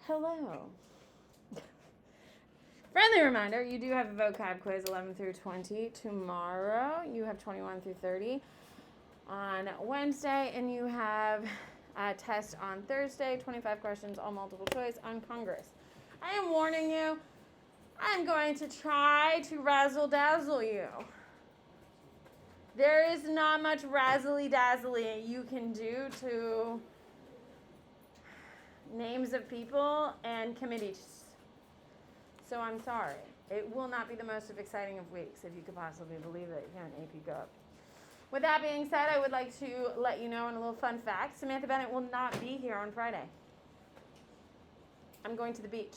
Hello. Friendly reminder, you do have a vocab quiz 11 through 20 tomorrow. You have 21 through 30 on Wednesday, and you have a test on Thursday, 25 questions, all multiple choice on Congress. I am warning you, I'm going to try to razzle-dazzle you. There is not much razzly-dazzly you can do to names of people and committees. So I'm sorry. It will not be the most exciting of weeks, if you could possibly believe it, here in APGov. With that being said, I would like to let you know, in a little fun fact, Samantha Bennett will not be here on Friday. I'm going to the beach.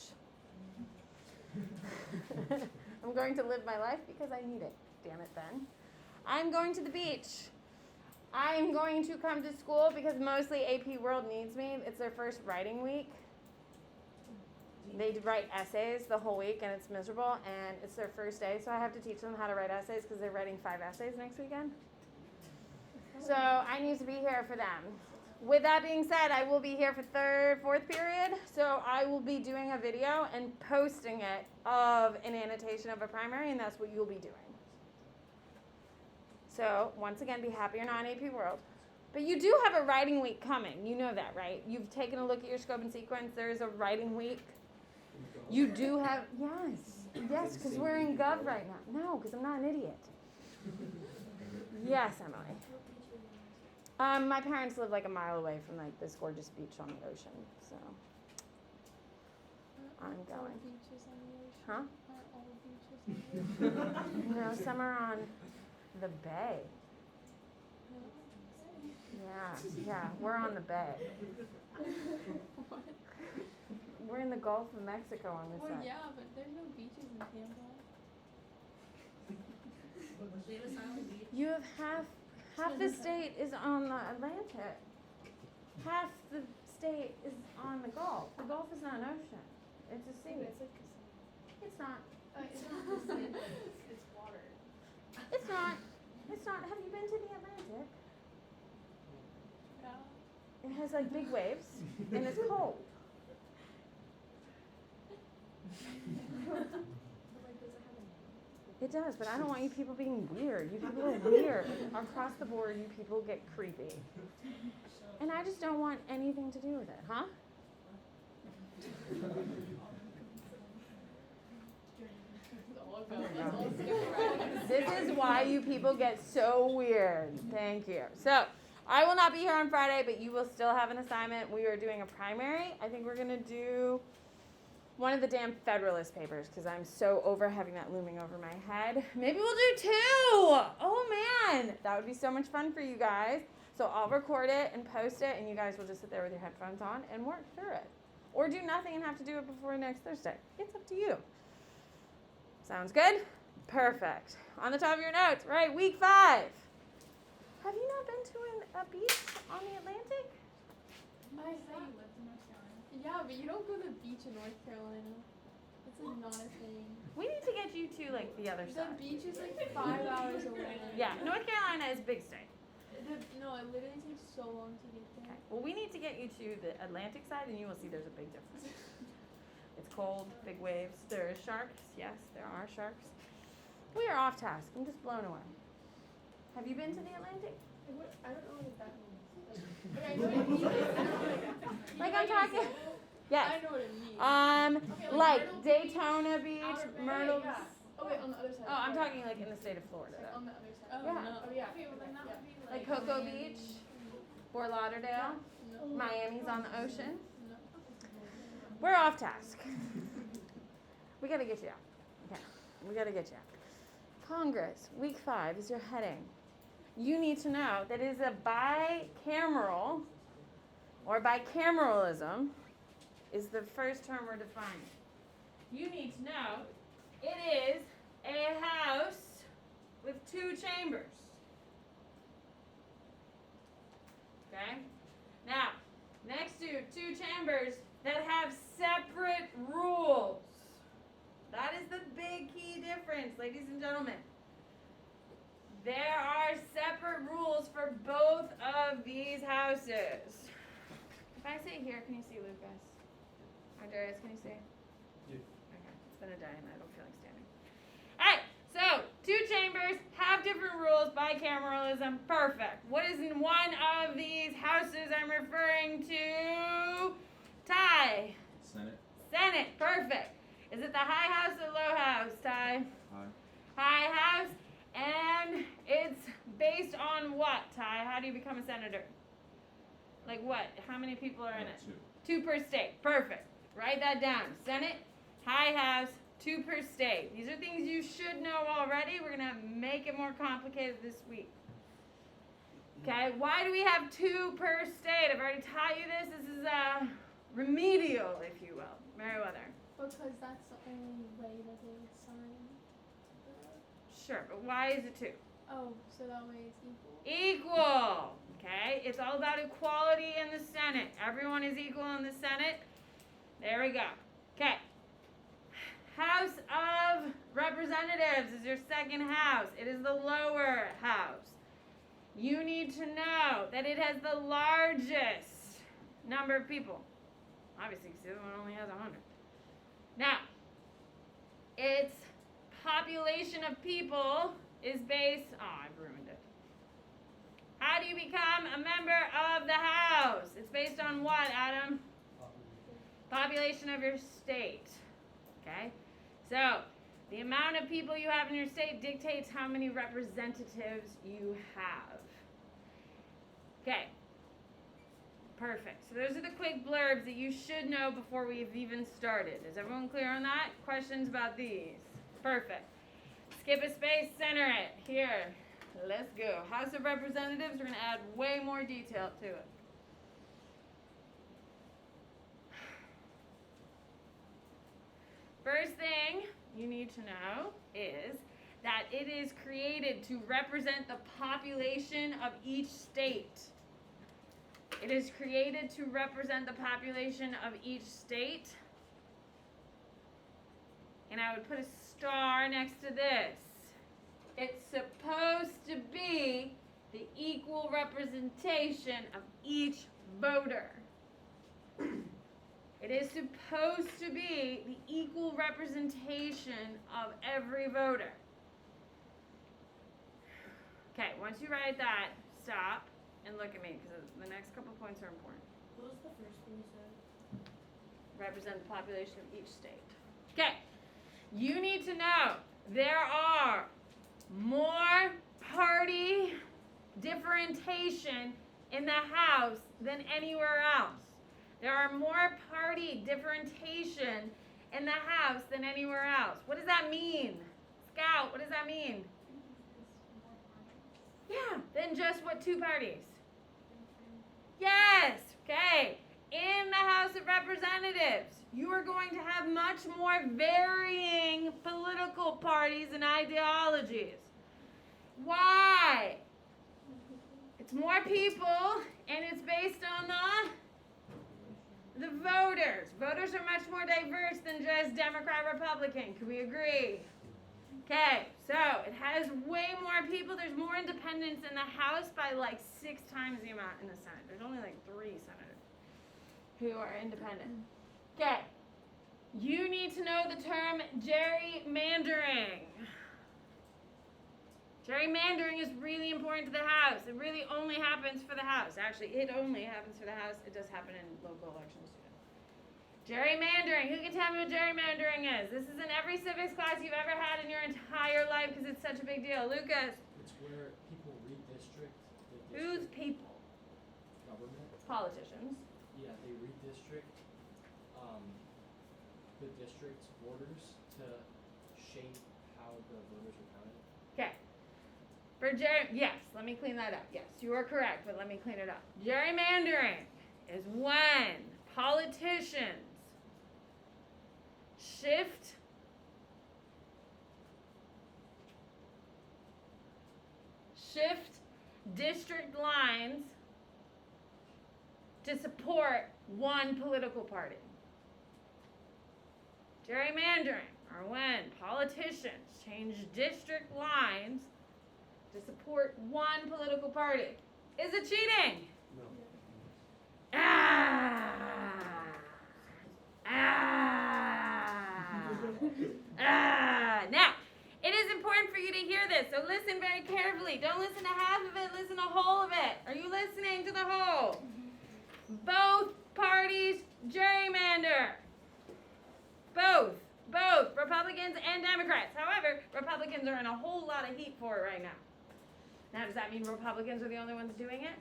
I'm going to live my life because I need it. Damn it, Ben. I'm going to the beach. I'm going to come to school because mostly AP World needs me. It's their first writing week. They write essays the whole week, and it's miserable, and it's their first day, so I have to teach them how to write essays because they're writing 5 essays next weekend. So I need to be here for them. With that being said, I will be here for fourth period, so I will be doing a video and posting it of an annotation of a primary, and that's what you'll be doing. So, once again, be happy you're not in AP World. But you do have a writing week coming. You know that, right? You've taken a look at your scope and sequence. There is a writing week. You do have, yes, because we're in Gov right now. No, because I'm not an idiot. Yes, Emily. My parents live like a mile away from like this gorgeous beach on the ocean, so I'm going. Huh? No, some are on the bay. Yeah, we're on the bay. We're in the Gulf of Mexico on this side. Yeah, but there's no beaches in Tampa. You have half the state is on the Atlantic. Half the state is on the Gulf. The Gulf is not an ocean. It's a sea. It's not. It's water. It's not. It's not. Have you been to the Atlantic? Yeah. It has like big waves, and it's cold. It does, but I don't want you people being weird. You people are weird. Across the board, you people get creepy. And I just don't want anything to do with it, huh? This is why you people get so weird. Thank you. So, I will not be here on Friday, but you will still have an assignment. We are doing a primary. I think we're going to do one of the damn Federalist papers because I'm so over having that looming over my head. Maybe we'll do 2. Oh, man. That would be so much fun for you guys. So I'll record it and post it, and you guys will just sit there with your headphones on and work through it. Or do nothing and have to do it before next Thursday. It's up to you. Sounds good? Perfect. On the top of your notes, right, week 5. Have you not been to a beach on the Atlantic? I thought you lived in North Carolina. Yeah, but you don't go to the beach in North Carolina. It's like not a thing. We need to get you to like the other side. The beach is like 5 hours away. Yeah, North Carolina is big state. No, it literally takes so long to get there. Okay. Well, we need to get you to the Atlantic side, and you will see there's a big difference. It's cold, big waves. There are sharks. Yes, there are sharks. We are off task. I'm just blown away. Have you been to the Atlantic? I don't know what that means. Like, I know what it means. I don't know Like I'm talking. Yes. I know what it means. Okay, like Myrtle Daytona Beach, Myrtle. Yeah. Oh wait, on the other side. Oh, I'm talking like in the state of Florida. Like on the other side. Oh, yeah. No. Oh yeah. Okay, well then that would be Like Cocoa Beach, Fort Lauderdale, No. Miami's on the ocean. No. We're off task. We gotta get you out. Okay, we gotta get you out. Congress, week 5 is your heading. You need to know that it is a bicameral, or bicameralism, is the first term we're defining. You need to know it is a house with 2 chambers. Okay? Now, next to 2 chambers that have separate rules. That is the big key difference, ladies and gentlemen. There are separate rules for both of these houses. If I say here, can you see Lucas? Or can you see? Yeah. Okay, it's been a day and I don't feel like standing. Alright, so 2 chambers have different rules, bicameralism, perfect. What is in one of these houses I'm referring to? Ty. Senate. Senate, perfect. Is it the high house or low house, Ty? High. High house, and it's based on what, Ty? How do you become a senator? Like what? How many people are in it? 2. 2 per state. Perfect. Write that down. Senate, high house, 2 per state. These are things you should know already. We're going to make it more complicated this week. Okay, why do we have 2 per state? I've already taught you this. This is remedial, if you will. Meriwether. Because that's the only way that they would sign. Sure, but why is it 2? Oh, so that way it's equal. Equal. Okay, it's all about equality in the Senate. Everyone is equal in the Senate. There we go. Okay. House of Representatives is your second house. It is the lower house. You need to know that it has the largest number of people. Obviously, because the other one only has 100. Now, its population of people is based... Oh, I've ruined it. How do you become a member of the House? It's based on what, Adam? Population of your state. Okay? So, the amount of people you have in your state dictates how many representatives you have. Okay. Perfect. So those are the quick blurbs that you should know before we've even started. Is everyone clear on that? Questions about these? Perfect. Skip a space, center it. Here. Let's go. House of Representatives, we're going to add way more detail to it. First thing you need to know is that it is created to represent the population of each state. It is created to represent the population of each state. And I would put a star next to this. It's supposed to be the equal representation of each voter. It is supposed to be the equal representation of every voter. Okay, once you write that, stop and look at me because the next couple points are important. What was the first thing you said? Represent the population of each state. Okay, you need to know there are more party differentiation in the House than anywhere else. There are more party differentiation in the House than anywhere else. What does that mean? Scout, what does that mean? Yeah, than just what 2 parties? Yes, okay. In the House of Representatives, you are going to have much more varying political parties and ideologies. Why? It's more people, and it's based on the voters. Voters are much more diverse than just Democrat, Republican. Can we agree? Okay, so it has way more people. There's more independents in the House by like 6 times the amount in the Senate. There's only like 3 senators who are independent. Okay, you need to know the term gerrymandering. Gerrymandering is really important to the House. It really only happens for the House. Actually, it only happens for the House. It does happen in local elections too. Gerrymandering. Who can tell me what gerrymandering is? This is in every civics class you've ever had in your entire life because it's such a big deal. Lucas. It's where people redistrict the Who's district people? government. Politicians. Yeah, they redistrict the district's borders to shape how the voters are counted. Okay. Yes, let me clean that up. Yes, you are correct, but let me clean it up. Gerrymandering is when politicians shift district lines to support one political party. Gerrymandering are when politicians change district lines to support one political party. Is it cheating? No. Ah! this. So listen very carefully. Don't listen to half of it, listen to the whole of it. Are you listening to the whole? Both parties gerrymander. Both, Republicans and Democrats. However, Republicans are in a whole lot of heat for it right now. Now, does that mean Republicans are the only ones doing it?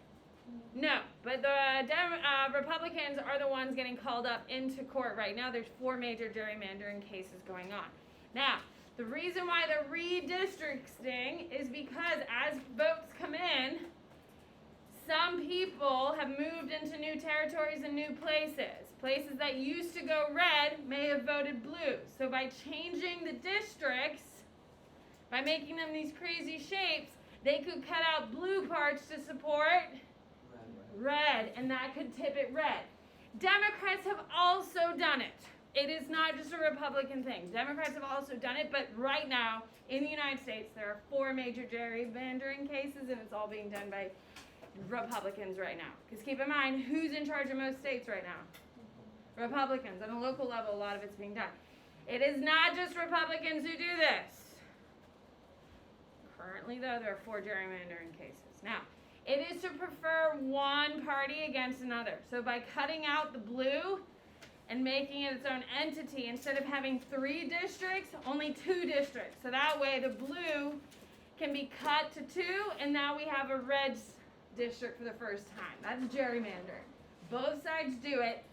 No, but the Republicans are the ones getting called up into court right now. There's 4 major gerrymandering cases going on. Now, the reason why they're redistricting is because as votes come in, some people have moved into new territories and new places. Places that used to go red may have voted blue. So by changing the districts, by making them these crazy shapes, they could cut out blue parts to support red, and that could tip it red. Democrats have also done it. It is not just a Republican thing. Democrats have also done it, but right now, in the United States, there are 4 major gerrymandering cases, and it's all being done by Republicans right now. Because keep in mind, who's in charge of most states right now? Republicans. On a local level, a lot of it's being done. It is not just Republicans who do this. Currently, though, there are 4 gerrymandering cases. Now, it is to prefer one party against another. So by cutting out the blue and making it its own entity, instead of having 3 districts, only 2 districts. So that way the blue can be cut to 2, and now we have a red district for the first time. That's gerrymandering. Both sides do it.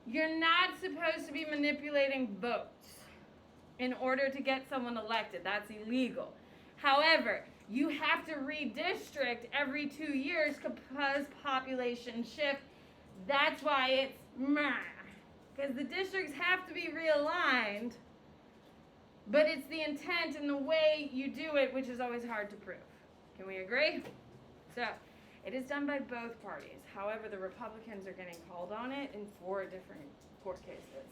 You're not supposed to be manipulating votes in order to get someone elected. That's illegal. However, you have to redistrict every 2 years because population shift. That's why it's because the districts have to be realigned, but it's the intent and the way you do it which is always hard to prove. Can we agree? So, it is done by both parties. However, the Republicans are getting called on it in 4 different court cases.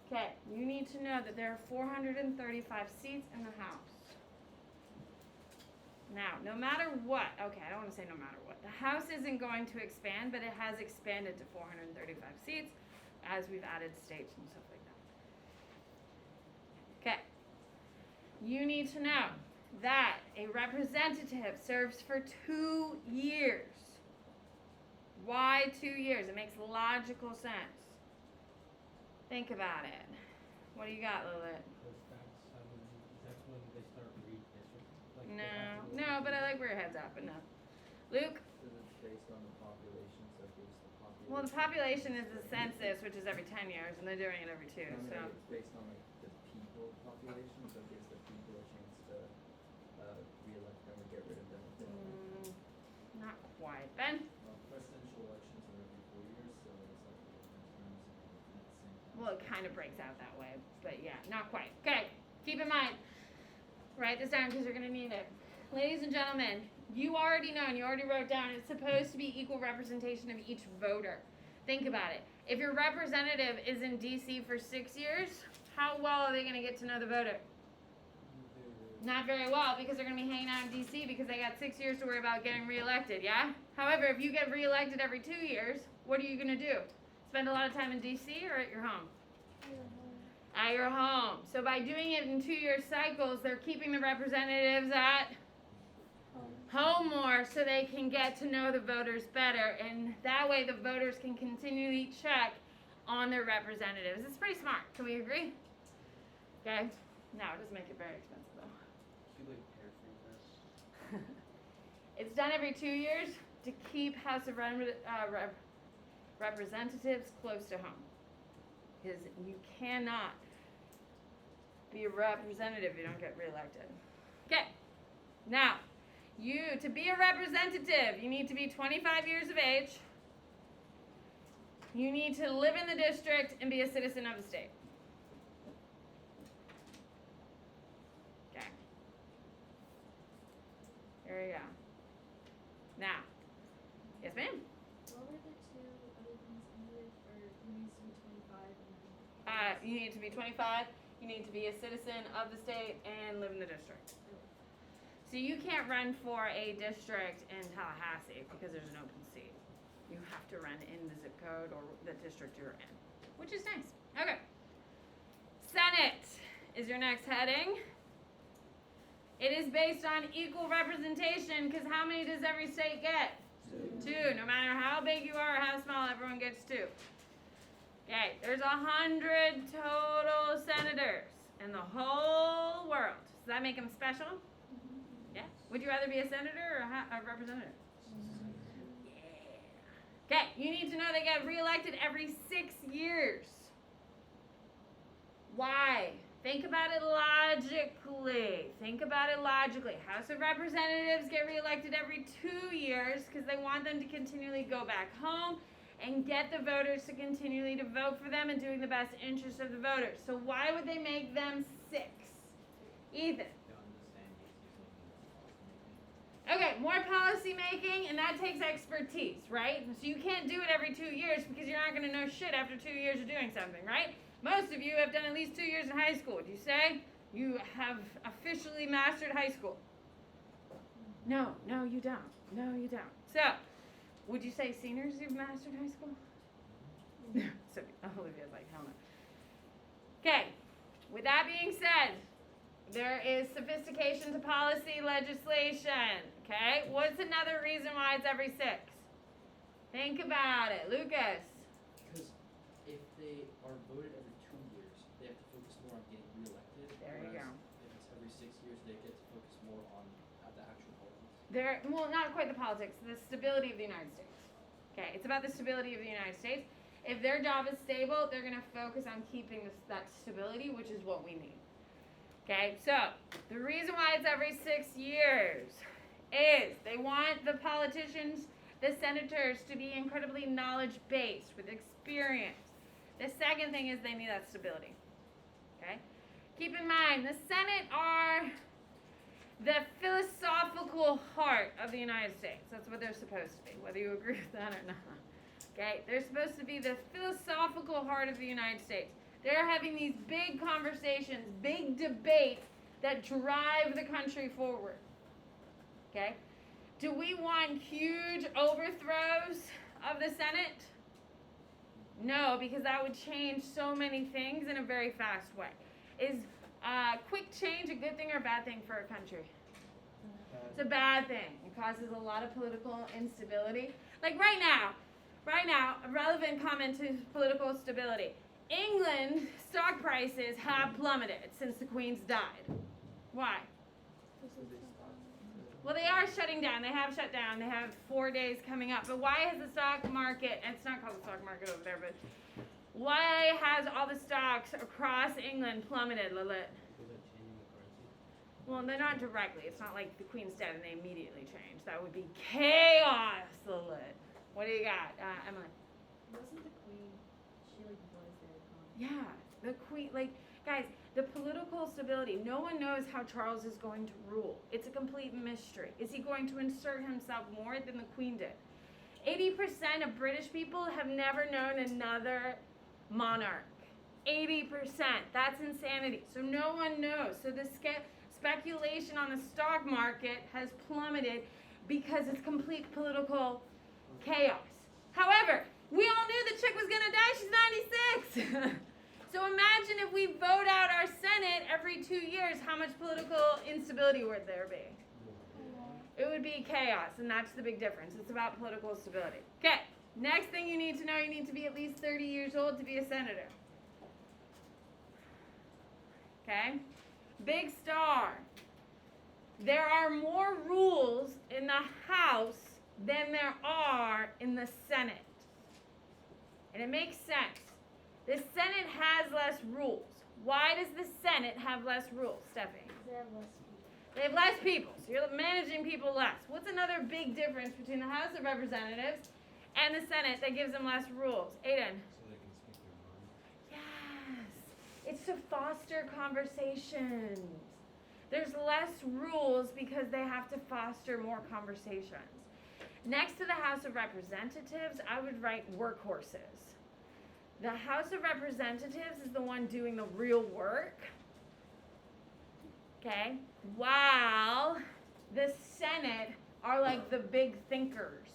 Okay, you need to know that there are 435 seats in the House. Now, no matter what, okay, I don't want to say no matter what. The House isn't going to expand, but it has expanded to 435 seats as we've added states and stuff like that. Okay, you need to know that a representative serves for 2 years. Why 2 years? It makes logical sense. Think about it. What do you got, Lilith? That's when they start redistricting. No, but I like where your head's at, but no. Luke? Because it's based on the population, so if it's the population. Well, the population is the census, which is every 10 years, and they're doing it every 2, so. It's based on like the people population, so it gives the people a chance to re-elect them or get rid of them if they don't like them. Not quite. Ben? Well, presidential elections are every 4 years, so it's like different terms at the same time. Well, it kind of breaks out that way, but yeah, not quite. Okay, keep in mind. Write this down because you're going to need it. Ladies and gentlemen, you already know and you already wrote down it's supposed to be equal representation of each voter. Think about it. If your representative is in D.C. for 6 years, how well are they going to get to know the voter? Not very well, because they're going to be hanging out in D.C. because they got 6 years to worry about getting reelected, yeah? However, if you get reelected every 2 years, what are you going to do? Spend a lot of time in D.C. or at your home? At your home. So by doing it in 2-year cycles, they're keeping the representatives at home more so they can get to know the voters better. And that way the voters can continually check on their representatives. It's pretty smart. Can we agree? Okay. Now, it doesn't make it very expensive, though. Should we like paraphrase this? It's done every 2 years to keep House of Representatives close to home. Because you cannot be a representative if you don't get reelected. Okay. Now, to be a representative, you need to be 25 years of age. You need to live in the district and be a citizen of the state. Okay. Here we go. Now, yes, ma'am? What were the 2 other things needed, or you need to be 25 and then? You need to be 25. You need to be a citizen of the state and live in the district. So you can't run for a district in Tallahassee because there's an open seat. You have to run in the zip code or the district you're in, which is nice. Okay. Senate is your next heading. It is based on equal representation, because how many does every state get? Two. No matter how big you are or how small, everyone gets two. Okay, there's 100 total senators in the whole world. Does that make them special? Yeah. Would you rather be a senator or a representative? Yeah. Okay, you need to know they get reelected every 6 years. Why? Think about it logically. House of Representatives get reelected every 2 years because they want them to continually go back home and get the voters to continually to vote for them and doing the best interest of the voters. So why would they make them 6? Ethan. Okay, more policy making, and that takes expertise, right? So you can't do it every 2 years because you're not going to know shit after 2 years of doing something, right? Most of you have done at least 2 years in high school. Would you say you have officially mastered high school? No, you don't. So, would you say seniors who've mastered high school? So Olivia's like, hell no. Okay, with that being said, there is sophistication to policy legislation. Okay, what's another reason why it's every 6? Think about it, Lucas. Because if they are voted every 2 years, they have to focus more on getting reelected. There you go. If it's every 6 years, they get to focus more on the actual politics. Well, not quite the politics, the stability of the United States. Okay, it's about the stability of the United States. If their job is stable, they're going to focus on keeping that stability, which is what we need. Okay, so the reason why it's every 6 years is they want the politicians, the senators, to be incredibly knowledge-based with experience. The second thing is they need that stability. Okay, keep in mind the Senate are the philosophical heart of the United States. That's what they're supposed to be, whether you agree with that or not. Okay, they're supposed to be the philosophical heart of the United States. They're having these big conversations, big debates that drive the country forward. Okay? Do we want huge overthrows of the Senate? No, because that would change so many things in a very fast way. Is quick change a good thing or a bad thing for a country? It's a bad thing. It causes a lot of political instability. Like right now, a relevant comment to political stability. England stock prices have plummeted since the Queen's died. Why? Well, they are shutting down. They have shut down. They have 4 days coming up. But why has the stock market, and it's not called the stock market over there, but why has all the stocks across England plummeted, Lilith? Well, they're not directly. It's not like the Queen's dead and they immediately change. That would be chaos, Lilith. What do you got, Emily? Wasn't the queen, she like was their economy? Yeah, the Queen, like, guys, the political stability. No one knows how Charles is going to rule. It's a complete mystery. Is he going to insert himself more than the Queen did? 80% of British people have never known another monarch. 80%. That's insanity. So no one knows. So the speculation on the stock market has plummeted because it's complete political chaos. However, we all knew the chick was going to die. She's 96. So imagine if we vote out our Senate every 2 years, how much political instability would there be? It would be chaos, and that's the big difference. It's about political stability. Okay, next thing you need to know, you need to be at least 30 years old to be a senator. Okay? Big star. There are more rules in the House than there are in the Senate. And it makes sense. The Senate has less rules. Why does the Senate have less rules, Stephanie? They have less people. They have less people, so you're managing people less. What's another big difference between the House of Representatives and the Senate that gives them less rules? Aiden? So they can speak their mind. Yes. It's to foster conversations. There's less rules because they have to foster more conversations. Next to the House of Representatives, I would write workhorses. The House of Representatives is the one doing the real work. Okay? While the Senate are like the big thinkers.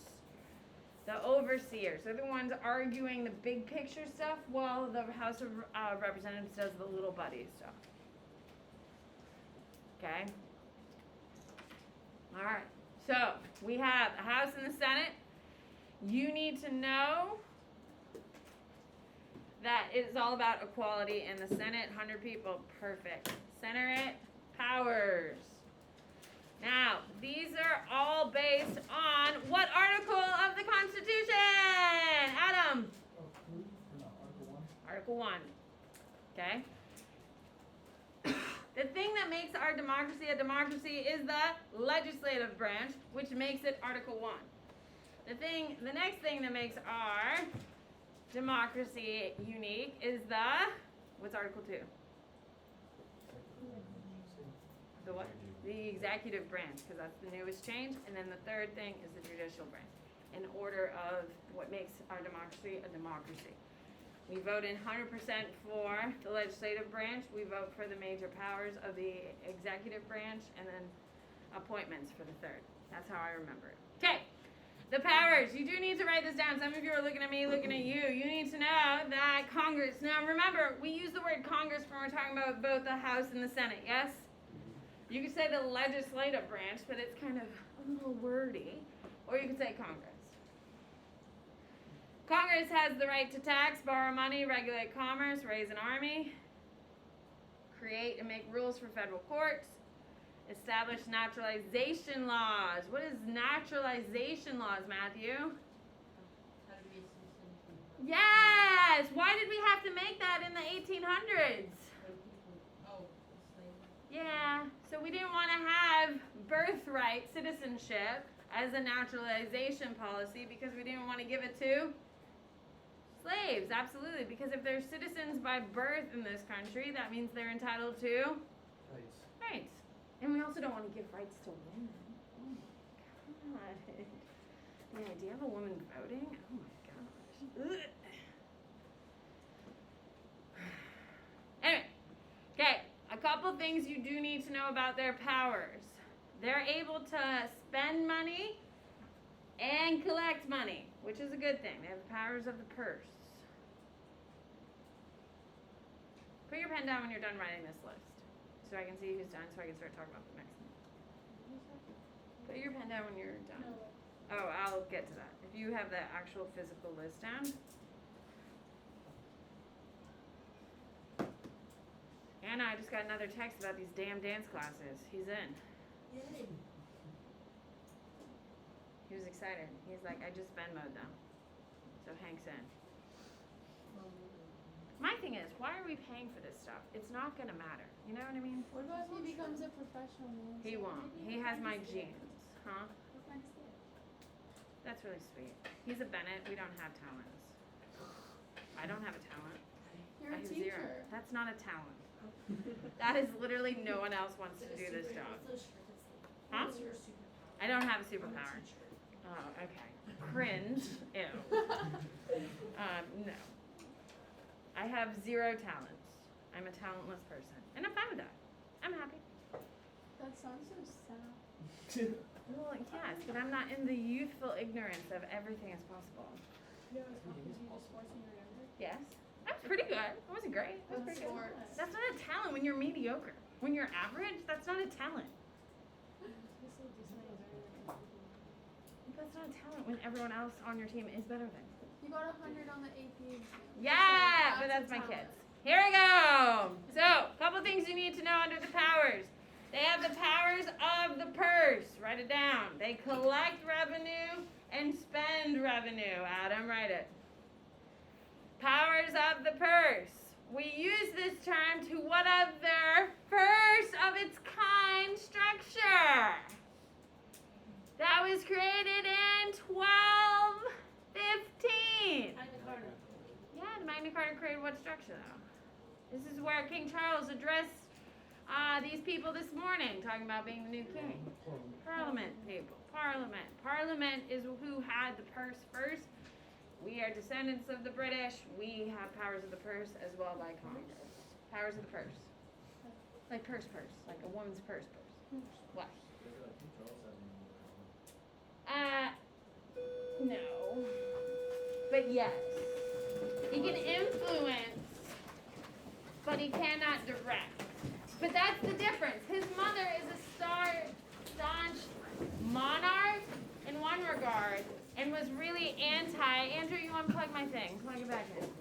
The overseers. They're the ones arguing the big picture stuff while the House of Representatives does the little buddy stuff. Okay? All right. So we have the House and the Senate. You need to know that it's all about equality in the Senate. 100 people, perfect. Senate powers. Now, these are all based on what article of the Constitution? Adam. Article 1. Okay. The thing that makes our democracy a democracy is the legislative branch, which makes it Article 1. The next thing that makes our democracy unique is what's Article 2? The what? The executive branch, because that's the newest change. And then the third thing is the judicial branch, in order of what makes our democracy a democracy. We vote in 100% for the legislative branch. We vote for the major powers of the executive branch, and then appointments for the third. That's how I remember it. Okay, the powers. You do need to write this down. Some of you are looking at me, looking at you. You need to know that Congress. Now remember, we use the word Congress when we're talking about both the House and the Senate, yes? You could say the legislative branch, but it's kind of a little wordy. Or you could say Congress. Congress has the right to tax, borrow money, regulate commerce, raise an army, create and make rules for federal courts, establish naturalization laws. What is naturalization laws, Matthew? How to be a citizen from Yes! Why did we have to make that in the 1800s? slavery. Yeah, so we didn't want to have birthright citizenship as a naturalization policy because we didn't want to give it to slaves, absolutely. Because if they're citizens by birth in this country, that means they're entitled to rights. And we also don't want to give rights to women. Oh my god. The idea of a woman voting? Oh my gosh. Ugh. Anyway, okay, a couple things you do need to know about their powers. They're able to spend money and collect money, which is a good thing. They have the powers of the purse. Put your pen down when you're done writing this list, so I can see who's done, so I can start talking about the next thing. Put your pen down when you're done. Oh, I'll get to that. If you have the actual physical list down. Anna, I just got another text about these damn dance classes. He's in. He was excited. He's like, I just Venmo'd them. So Hank's in. My thing is, why are we paying for this stuff? It's not gonna matter. You know what I mean? What about if he becomes a professional dancer? He won't. He has my genes. Huh? What next year? That's really sweet. He's a Bennett. We don't have talents. I don't have a talent. You're I a have teacher. zero. That's not a talent. That is literally no one else wants to do this job. Huh? I don't have a superpower. Oh, okay. Cringe. Ew. No. I have zero talents. I'm a talentless person. And I'm fine with that. I'm happy. That sounds so sad. Well, yes, but I'm not in the youthful ignorance of everything is possible. Did you do sports when you were younger? Yes. I was pretty good. I wasn't great. I was pretty good. Sports. That's not a talent when you're mediocre. When you're average, that's not a talent. That's not a talent when everyone else on your team is better than you. You got 100 on the AP exam. Yeah, So but that's a my talent. kids. Here we go. So, a couple things you need to know under the powers. They have the powers of the purse. Write it down. They collect revenue and spend revenue. Adam, write it. Powers of the purse. We use this term to what of their first of its kind structure. That was created in 1215. Yeah, the Magna Carta created what structure though? This is where King Charles addressed these people this morning, talking about being the new king. Parliament, people. Parliament. Parliament is who had the purse first. We are descendants of the British. We have powers of the purse as well by Congress. Powers of the purse. Like purse. Like a woman's purse. What? No. But yes. He can influence, but he cannot direct. But that's the difference. His mother is a staunch monarch in one regard and was really anti. Andrew, you unplug my thing. Plug it back in, please.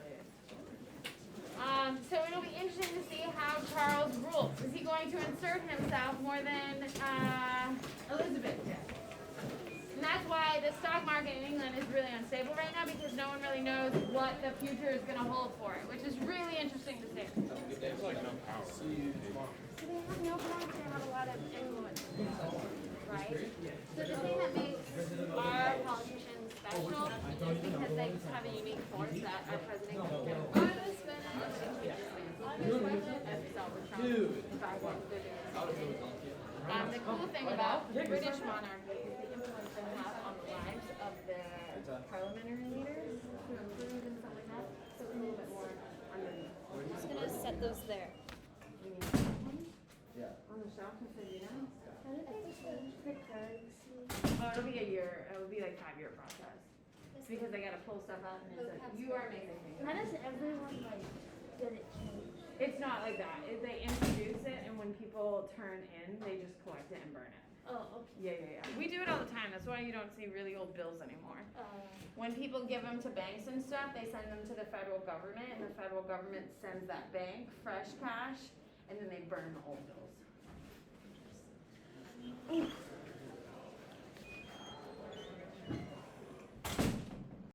So it'll be interesting to see how Charles rules. Is he going to insert himself more than Elizabeth did? And that's why the stock market in England is really unstable right now, because no one really knows what the future is going to hold for it, which is really interesting to see. There's like no power. So they have no power, they have a lot of influence, right? So the thing that makes our politicians special is because they have a unique force that our president can as we saw with Trump, by what they're doing. The cool thing about British monarchy is the influence they have on the lives of the parliamentary leaders to improve and stuff like that. So it's a little bit more underneath. I'm just gonna set those there. Yeah. On the shelf instead of down? How did they change the currency? Oh, it'll be a year. It'll be like 5-year process. It's because they gotta pull stuff out and it's like, you are amazing. How does everyone like get it changed? It's not like that. They introduce it, and when people turn in, they just collect it and burn it. Oh, okay. Yeah. We do it all the time. That's why you don't see really old bills anymore. When people give them to banks and stuff, they send them to the federal government, and the federal government sends that bank fresh cash, and then they burn the old bills.